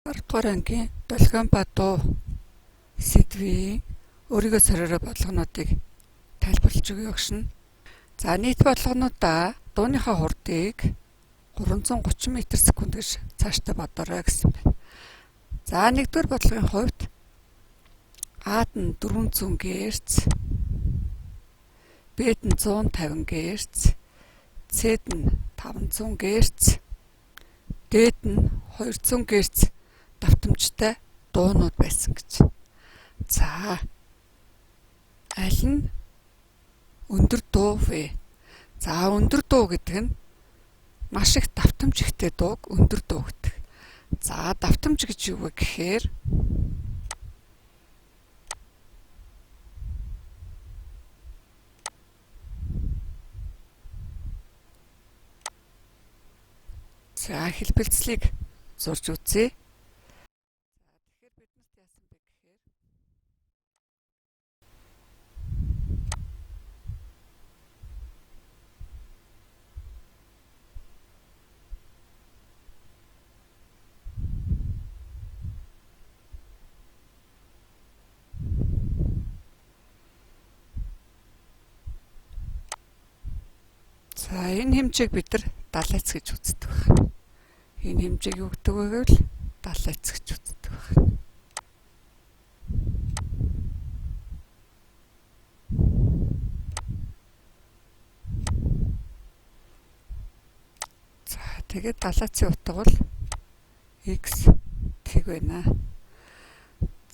Дугаар ангийн долгион ба дуу сэдвийн өөрийгөө сорьороо бодлогонуудыг тайлбарлаж өгье өгш нь. За нийт бодлогонуудаа дууныхаа хурдыг 330 м/сек гэж цаашдаа бодоорой гэсэн байна. За нэгдүгээр бодлогын хувьд А-д нь 400 Гц, Б-д нь 150 Гц, С-д нь 500 Гц, Д-д нь 200 Гц давтамжтай дуунууд байсан гэж. За аль нь өндөр дуу вэ? За өндөр дуу гэдэг нь маш их давтамж ихтэй дууг өндөр дуу гэдэг. За давтамж гэж юу вэ гэхээр за хэлбэлцлийг зурж үзье. Тэгэхээр биднэрт яасан бэ гэхээр за энэ хэмжээг бид нар 70 гэж үздэг байна. Энэ хэмжээг юу гэдэг вэ гэвэл 70 гэж үздэг байна. За тэгээд 70-ийн утга бол x гэх байна.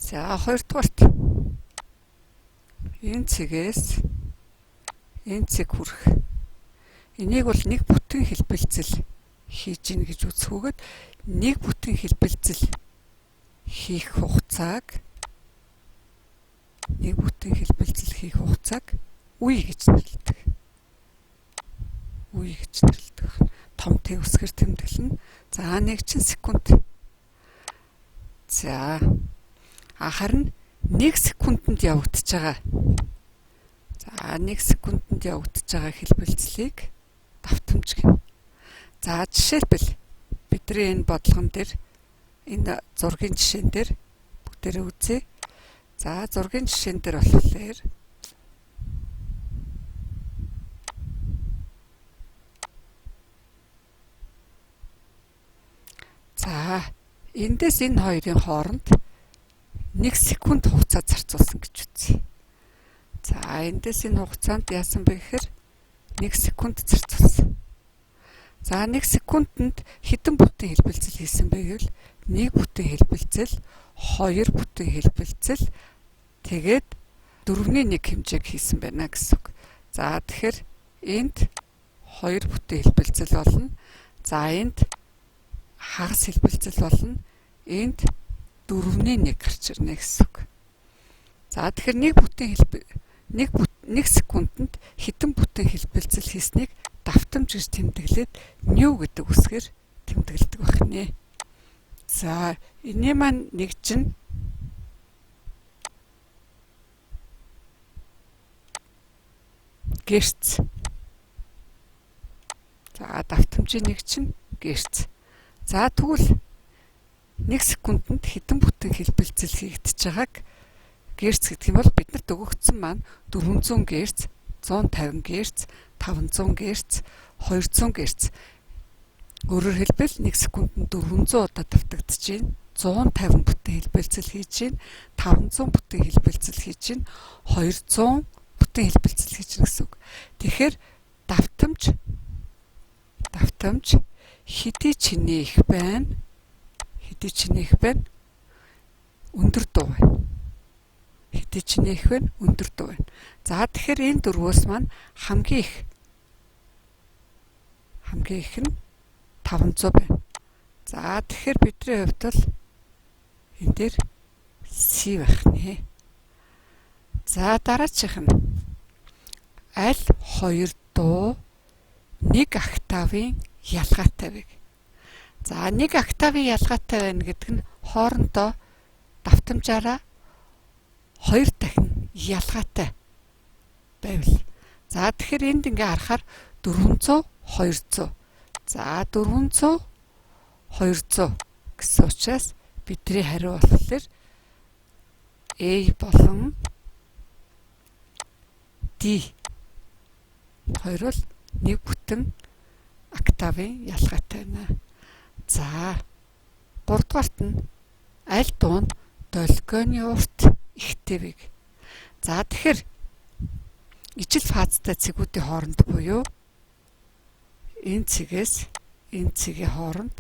За хоёрдугаарт энэ цэгээс энэ цэг хүрэх. Энийг бол нэг бүтэн хэлбэлцэл хийж гин гэж үзэхгүйгээд нэг бүтэн хэлбэлцэл хийх хугацааг үе гэж нэрлэдэг. Том Т үсгэр тэмдэглэн. За 1 секунд. За харин 1 секундэд явагдаж байгаа. За 1 секундэд явагдаж байгаа хэлбэлцлийг давтамж гэнэ. За жишээлбэл бидний энэ бодлогон дээр энэ зургийн жишээн дээр бүгдээрээ үзье. За зургийн жишээн дээр болохоор за эндээс энэ хоёрын хооронд 1 секунд хугацаа зарцуулсан гэж үзье. За эндээс энэ хугацаанд яасан бэ гэхээр 1 секунд зарцуулсан. За 1 секундэд хэдэн бүтэн хэлбэлцэл хийсэн бэ гэвэл 1 бүтэн хэлбэлцэл, 2 бүтэн хэлбэлцэл, тэгээд 4-ний 1 хэмжээг хийсэн байна гэсэн үг. За тэгэхээр энд 2 бүтэн хэлбэлцэл болно. За энд хагас хэлбэлцэл болно. Энд 4-ний 1 гарч ирнэ гэсэн үг. За тэгэхээр 1 секундэд хэдэн бүтэн хэлбэлцэл хийснийг давтамж гэж тэмдэглээд нью гэдэг үсгээр тэмдэглэдэг байна. За энэ маань нэг чинь герц. За давтамжийн нэг чинь герц. За тэгвэл 1 секундэд хэдэн бүтэн хэлбэлцэл хийгдэж байгааг герц гэдэг юм бол биднэрт өгөгдсөн маань 400 Гц, 150 Гц, 500 Гц, 200 Гц. Өөрөөр хэлбэл 1 секундэд 400 удаа давтагдаж байна. 150 бүтэн хэлбэлцэл хийж байна. 500 бүтэн хэлбэлцэл хийж байна. 200 бүтэн хэлбэлцэл хийж байна гэсэн үг. Тэгэхээр давтамж хэдий чинээ их байна. Өндөр дуу байна. Өндөр дуу байна. За тэгэхээр энэ дөрвөөс маань хамгийн их нь 500 байна. За тэгэхээр бидний хувьд бол энэ дээр C байх нэ. За дараачих нь аль хоёр дуу 1 октавын ялгаатай вэ? За 1 октавын ялгаатай байна гэдэг нь хоорондоо давтамжаараа 2 дахин ялгаатай байвал. За тэгэхээр энд ингээ харахаар 400 200. За 400 200 гэсэн учраас бидний хариу болохоор A болон D хоёр бол нэг бүтэн октавын ялгаатай байна. За 3 дугаарт нь аль дуу нь долгионы урт ихтэй вэ? За тэгэхээр ижил фазтай цэгүүдийн хооронд буюу энэ цэгээс энэ цэгийн хооронд,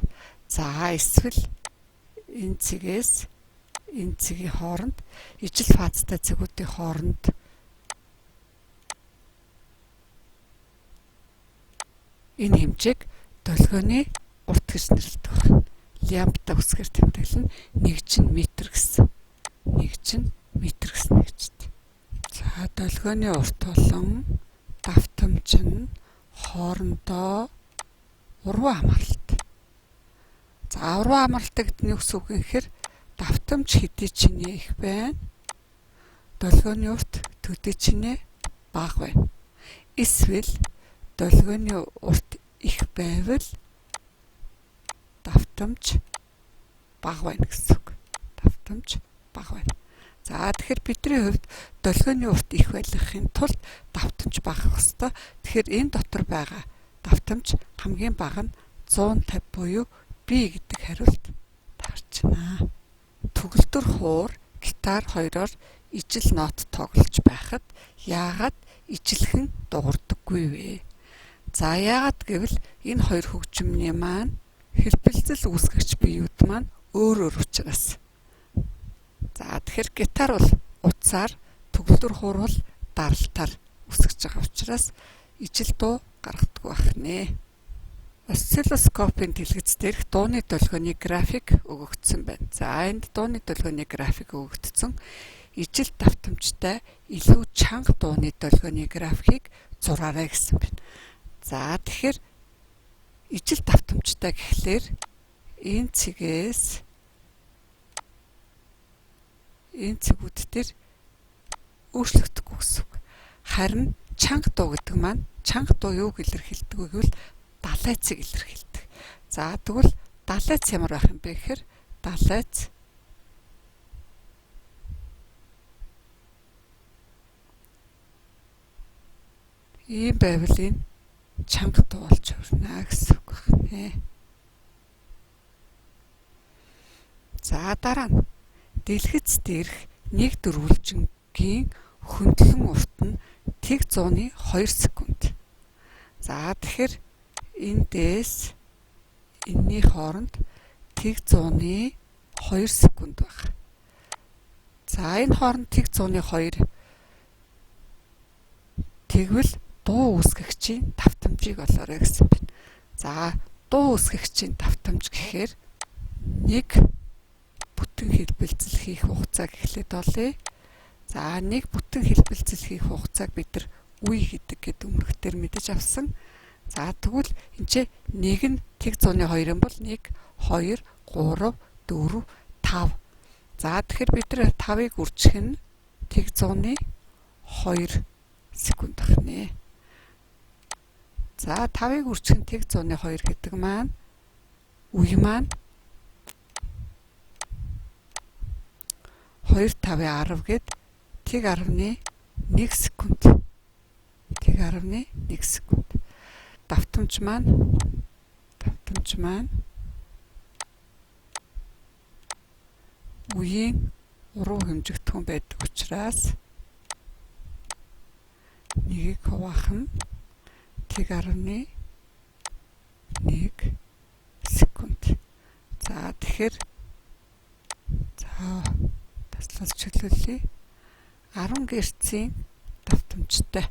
за эсвэл энэ цэгээс энэ цэгийн хооронд ижил фазтай цэгүүдийн хооронд энэ хэмжээг долгионы урт гэж нэрлэдэг байна. Лямбда үсгээр тэмдэглэл нь 1 метр гэсэн. 1 метр гэсэн нэгжтэй. За долгионы урт болон давтамж нь хоорондоо урван хамааралтай. За урван хамааралтай гэдэг нь юу гэсэн үг юм гэхээр давтамж хэдий чинээ их байна. Долгионы урт төдий чинээ бага байна. Эсвэл долгионы урт их байвал давтамж бага байна гэсэн үг. Давтамж бага байна. За тэгэхээр бидний хувьд долгионы урт их байлгахын тулд давтамж багах ёстой. Тэгэхээр энэ дотор байгаа давтамж хамгийн бага нь 150 буюу B гэдэг хариулт таарч байна. Төгөлдөр хуур гитар хоёроор ижил нот тоглож байхад яагаад ижилхэн дуурдаггүй вэ? За яагаад гэвэл энэ хоёр хөгжмийн маань хэлбэлзэл үүсгэгч биеуд маань өөр өөр учраас. За тэгэхээр гитар бол утсаар, төгөлдөр хуур бол даралтаар үүсгэж байгаа учраас ижил дуу гаргадаг байна. Осциллоскопын дэлгэц дээрх дууны долгионы график өгөгдсөн байна. За энд дууны долгионы график өгөгдсөн. Ижил давтамжтай илүү чанга дууны долгионы графикийг зураарай гэсэн байна. За тэгэхээр ижил давтамжтай гэхлээр энэ цэгээс энэ цэгүүд дээр өөрчлөгдөхгүй гэсэн үг. Харин чанга дуу гэдэг маань чанга дуу юуг илэрхийлдэг вэ гэвэл далайцыг илэрхийлдэг. За тэгвэл далайц ямар байх юм бэ гэхээр далайц ийм байвал энэ чанга дуу болж өрнө гэсэн үг байна. За дараа нь дэлгэц дээрх нэг дөрвөлжингийн хөндлөн урт нь тэг 100-ны 2 секунд. За тэгэхээр эндээс энэний хооронд тэг 100-ны 2 секунд байна. За энэ хооронд тэг 100-ны 2 тэгвэл дуу үүсгэгчийн давтамжийг олоорой гэсэн байна. За дуу үүсгэгчийн давтамж гэхээр нэг бүтэн хэлбэлцэл хийх хугацааг эхлээд олъё. За нэг бүтэн хэлбэлцэл хийх хугацааг бид нар үе гэдэг өмнөхдөр мэдэж авсан. За тэгвэл энэ ч нэг нь тэг 100-ны 2 юм бол 1 2 3 4 5. За тэгэхээр бид нар 5-ыг үржих нь тэг 100-ны 2 секунд байна. За 5-ыг үржих нь тэг 100-ны 2 гэдэг маань үе маань 2 5-ын 10 гээд тэг 10-ны 1 секунд. Тэг 10-ны 1 секунд. Давтамж маань үеийн уруу хэмжигдэхүүн байдаг учраас нэгийг хуваах нь тэг 10-ны 1 секунд. За тэгэхээр за таслалж чиглүүлье. 10 герцийн давтамжтай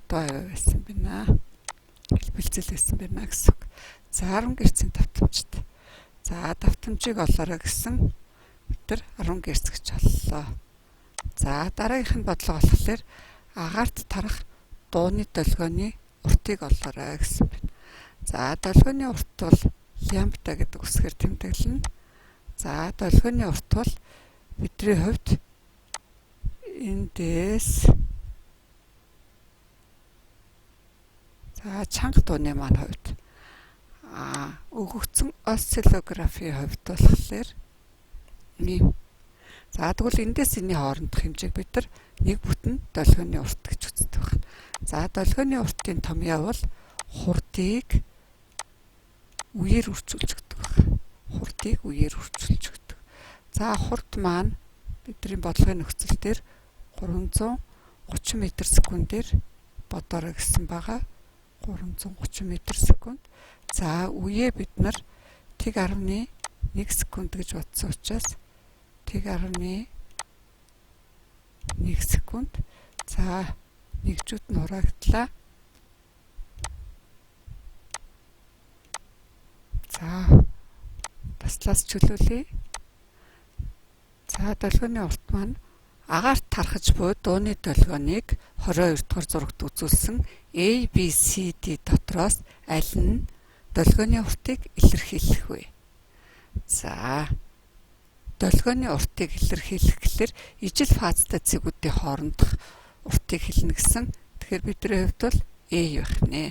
дуу байсан байна. Хэлбэлцэл байсан байна гэсэн үг. За 10 герцийн давтамжтай. За давтамжийг олоорой гэсэн бид 10 герц гэж оллоо. За дараагийнх нь бодлого болохоор агаарт тарах дууны долгионы уртыг олоорой гэсэн байна. За долгионы урт бол лямбда гэдэг үсгээр тэмдэглэнэ. За долгионы урт бол бидний хувьд эндээс за чанга дууны маань хувьд өгөгдсөн осциллографийн хувьд болохоор ийм. За тэгвэл эндээс энэний хоорондох хэмжээг бид нар 1 бүтэн долгионы урт гэж үздэг байна. За долгионы уртын томьёо бол хурдыг үеэр үржүүлж өгдөг байна. Хурдыг үеэр үржүүлж өгдөг. За хурд маань бидний бодлогын нөхцөл дээр 330 м/секундээр бодорой гэсэн байгаа. 330 м/секунд. За үеэ бид нар тэг 1.1 секунд гэж бодсон учраас тэг 1.1 секунд. За нэгжүүд нь хураагдлаа. За таслаас чөлөөлье. За долгионы урт маань агаарт тархаж буй дууны долгионыг 22 дугаар зурагт үзүүлсэн A, B, C, D дотроос аль нь долгионы уртыг илэрхийлэх вэ? За долгионы уртыг илэрхийлэх гэхээр ижил фазтай цэгүүдийн хоорондох уртыг хэлнэ гэсэн. Тэгэхээр бидний хувьд бол A байх нэ.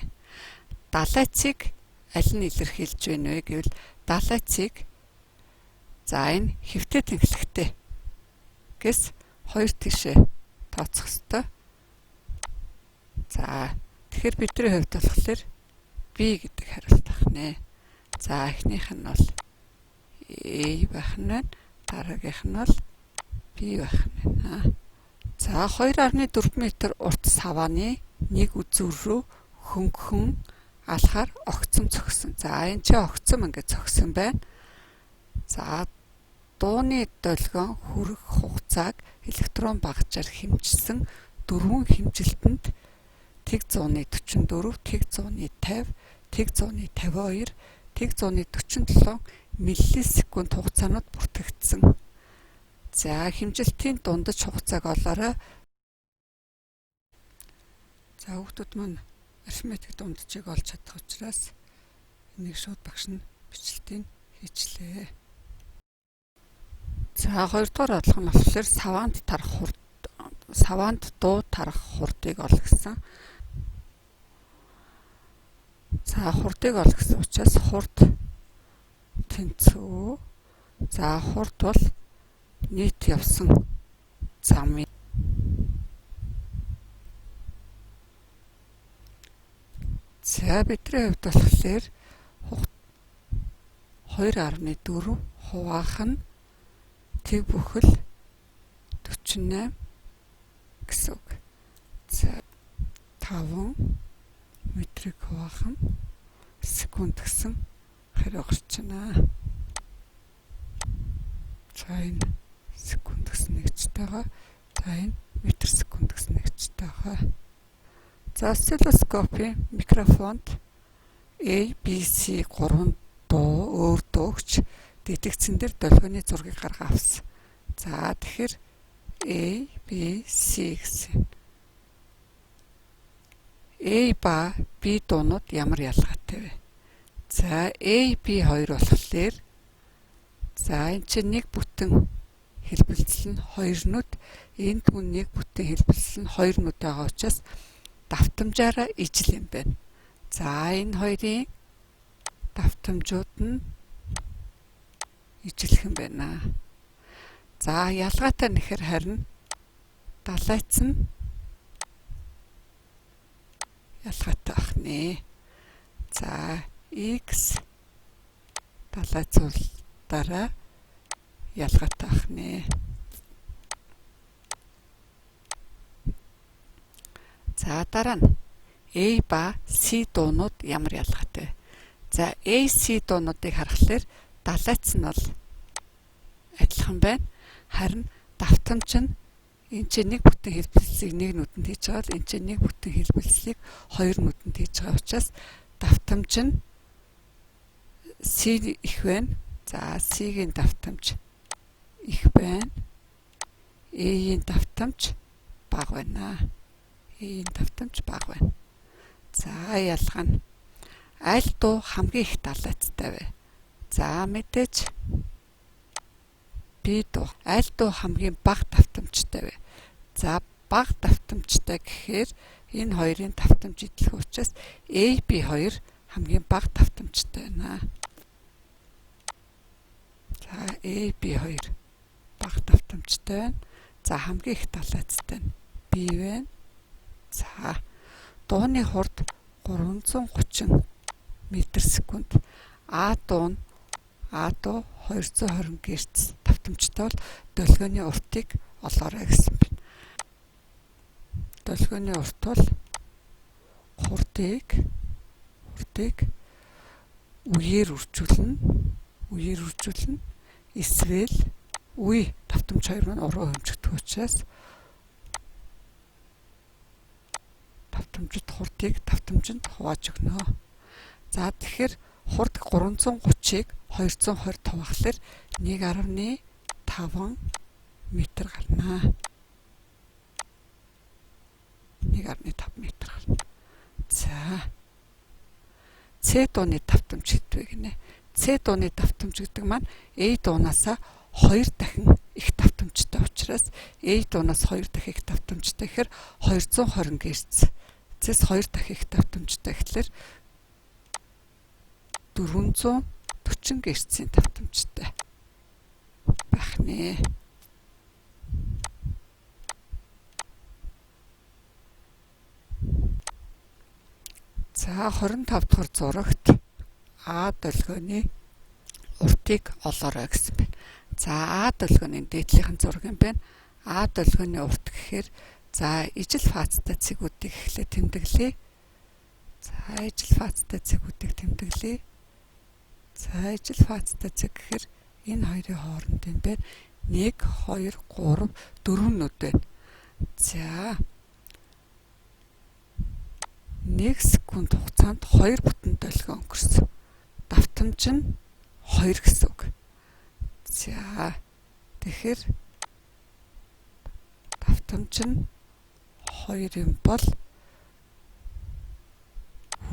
Далайцыг аль нь илэрхийлж байна вэ гэвэл далайцыг за энэ хэвтэ тэнхлэгтэй гэс 2 тишээ тооцох ёстой. За тэгэхээр бидний хувьд болохоор B гэдэг хариулт байна. За эхнийх нь бол A байх нь, дараагийнх нь бол B байх нь. За 2.4 м урт савааны нэг үзүүр рүү хөнгөн алхаар огцом цогсон. За энэ ч огцом ингээд цогсон байна. За дууны долгион хүрэх хугацааг электрон багажаар хэмжсэн 4 хэмжилтэнд тэг 144, тэг 150, тэг 152, тэг 147 миллисекунд хугацаанууд бүртгэгдсэн. За хэмжилтийн дундаж хугацааг олоорой. За хүүхдүүд маань арифметик дунджийг олж чадах учраас энийг шууд багш нь бичлэлтийг хийчлээ. За 2 дугаар одлого нь болохоор саваанд дуу тарах хурдыг ол гэсэн. За хурдыг ол гэсэн учраас хурд тэнцүү. За хурд бол нийт явсан замын за бидний хувьд болохоор 2.4 хуваахан тэг бүхэл 48 гэсэн үг. За 5 метрик хуваахан секунд гэсэн хариу гарч байна. За энэ секунд гэсэн нэгжтэйгээ. За энэ метр секунд гэсэн нэгжтэй байгаа. За осциллоскопын микрофонд A, B, C 3 дуу өөр дуугч детекцэн дээр долгионы зургийг гаргаа авсан. За тэгэхээр A, B, C гэсэн. A ба B дуунууд ямар ялгаатай вэ? За A, B хоёр болохоор за энэ чинь нэг бүтэн хэлбэлцэл нь 2 нүд, энд мөн нэг бүтэн хэлбэлцэл нь 2 нүд байгаа учраас давтамжаараа ижил юм байна. За энэ хоёрын давтамжууд нь ижилхэн байна. За ялгаатай нэхэр харин далайц нь ялгаатай байх нэ. За X далайцуулалтаараа ялгаатай байх нэ. За дараа нь A ба C дуунууд ямар ялгаатай вэ? За A, C дуунуудыг харахаар далайц нь бол адилхан байна. Харин давтамж нь энэ чинь нэг бүтэн хэлбэлцлийг нэг нүдэнд хийж байгаа бол энэ чинь нэг бүтэн хэлбэлцлийг хоёр нүдэнд хийж байгаа учраас давтамж нь C их байна. За C-ийн давтамж их байна. A-ийн давтамж бага байна. A-ийн давтамж бага байна. За ялгаа нь аль дуу хамгийн их далайцтай вэ? За мэдээж B дуу. Аль дуу хамгийн бага давтамжтай вэ? За бага давтамжтай гэхээр энэ хоёрын давтамж идэх учраас A, B хоёр хамгийн бага давтамжтай байна. AB2 бага давтамжтай байна. За хамгийн их далайцтай нь B байна. За дууны хурд 330 м/сек. А дуу 220 Гц давтамжтай бол долгионы уртыг олоорой гэсэн байна. Долгионы урт бол хурдыг үеэр үржүүлнэ. Эсвэл үе давтамж 2 маань уруу хэмжигдэх учраас хурдыг давтамжинд хувааж өгнө. За тэгэхээр хурд 330-ыг 220 хуваахлаар 1.5 м гарна. 1.5 м гарна. За С дууны давтамж гэдэг вэ гинэ. С дууны давтамж гэдэг маань A дуунаасаа 2 дахин их давтамжтай учраас A дуунаас 2 дахин их давтамжтай гэхээр 220 Гц. Зэс 2 дахин их давтамжтай гэхлээр 440 Гц-ийн давтамжтай байх нэ. За 25 дахь зурагт А долгионы уртыг олоорой гэсэн байна. За А долгионы дээдлийнхэн зураг юм байна. А долгионы урт гэхээр за ижил фазтай цэгүүдийг эхлээд тэмдэглэе. За ижил фазтай цэгүүдийг тэмдэглэе. За ижил фазтай цэг гэхээр энэ хоёрын хооронд юм байна. 1 2 3 4 нүд байна. За 1 секунд хугацаанд 2 бүтэн долгион өнгөрсөн. Давтамж нь 2 гэсэн үг. За тэгэхээр давтамж нь 2 юм бол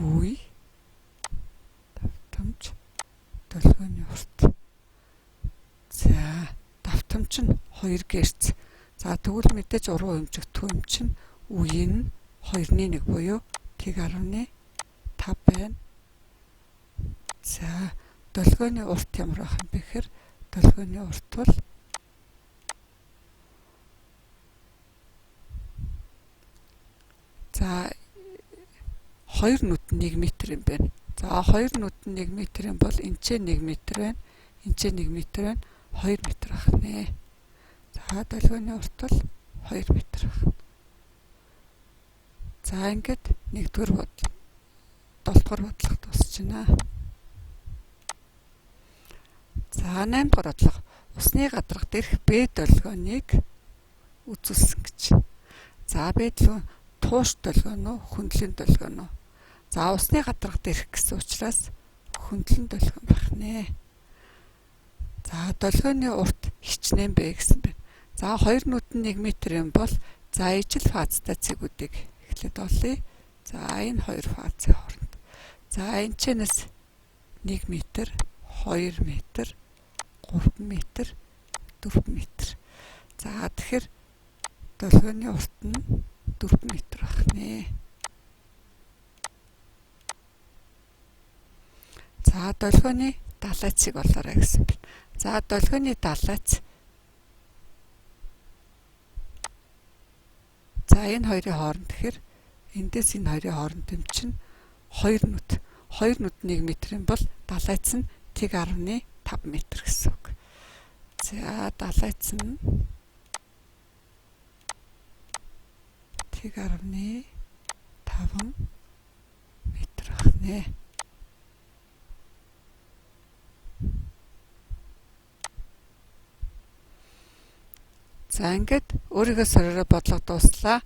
үе давтамж долгионы урт. За давтамж нь 2 Гц. За тэгвэл мэдээж уруу хэмжигдэх юм чинь үе нь 2-1 буюу 1.5 байна. За долгионы урт ямар байх юм бэ гэхээр долгионы урт бол за 2 нүд нь 1 м юм байна. За 2 нүд нь 1 м юм бол энэ ч 1 м байна. Энэ ч 1 м байна. 2 м байх нэ. За долгионы урт бол 2 м байна. За ингээд 1-р бодлого 7-р бодлого дуусчихна. За 8-р бодлого усны гадарга дээрх Б долгионыг үзүүлсэн гэж. За Б долгион тууш долгион уу, хөндлөн долгион уу? За усны гадарга дээрх гэсэн учраас хөндлөн долгион байх нэ. За долгионы урт хичнээн Б гэсэн байна. За 2 нүд нь 1 м юм бол за ижил фазтай цэгүүдийг эхлээд олъё. За энэ 2 фазын хооронд. За энэ чэнэс 1 м, 2 м, 3 м, 4 м. За тэгэхээр долгионы урт нь 4 м байх нэ. За долгионы далайцыг олоорой гэсэн байна. За долгионы далайц. За энэ хоёрын хооронд тэгэхээр эндээс энэ хоёрын хооронд юм чинь 2 нүд. 2 нүд 1 м юм бол далайц нь 1.5 м гэсэн үг. За далайц нь 1.5 м ахнэ. За ингээд өөрийгөө соророо бодлого дууслаа.